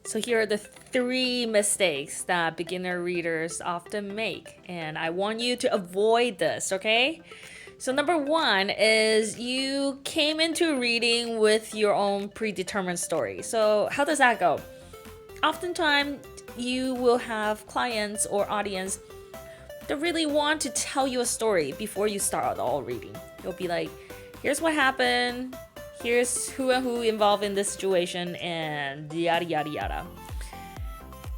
So here are the three mistakes that beginner readers often make, and I want you to avoid this, okay? So number one is you came into reading with your own predetermined story. So how does that go? Oftentimes you will have clients or audience that really want to tell you a story before you start all reading. You'll be like, here's what happened, here's who and who involved in this situation, and yada yada yada.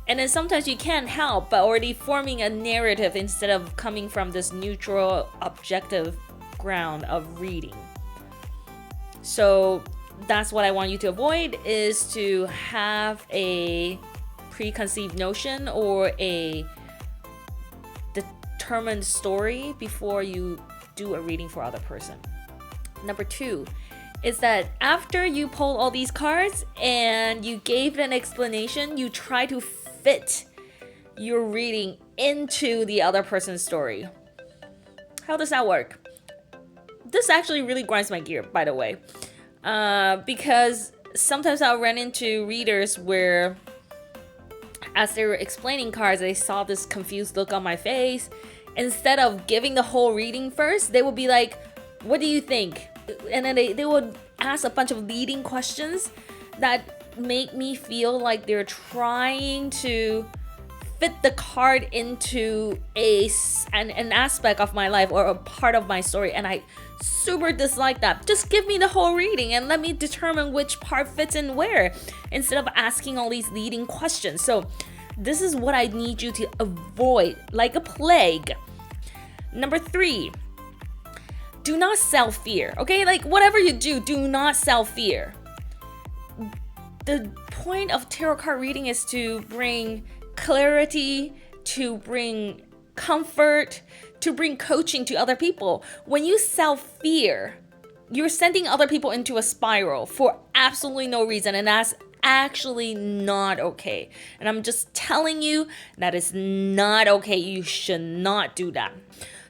And then sometimes you can't help but already forming a narrative instead of coming from this neutral, objective ground of reading. So that's what I want you to avoid, is to have a preconceived notion or a determined story before you do a reading for other person. Number two is that after you pull all these cards and you gave an explanation, you try to fit your reading into the other person's story. How does that work? This actually really grinds my gear, by the way, because sometimes I'll run into readers where as they were explaining cards, they saw this confused look on my face. Instead of giving the whole reading first, they would be like, what do you think? And then they would ask a bunch of leading questions that make me feel like they're trying to fit the card into an aspect of my life or a part of my story, and I super dislike that. Just give me the whole reading and let me determine which part fits in where, instead of asking all these leading questions. So this is what I need you to avoid like a plague. Number three, do not sell fear, okay? Like whatever you do not sell fear. The point of tarot card reading is to bring clarity, to bring comfort, to bring coaching to other people. When you sell fear, you're sending other people into a spiral for absolutely no reason, and that's actually not okay. And I'm just telling you that is not okay. You should not do that.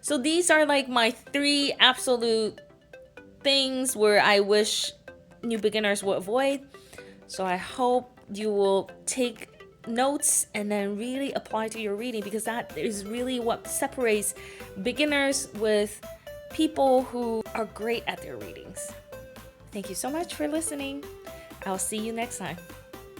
So these are like my three absolute things where I wish new beginners would avoid. So I hope you will take notes and then really apply to your reading, because that is really what separates beginners with people who are great at their readings. Thank you so much for listening. I'll see you next time.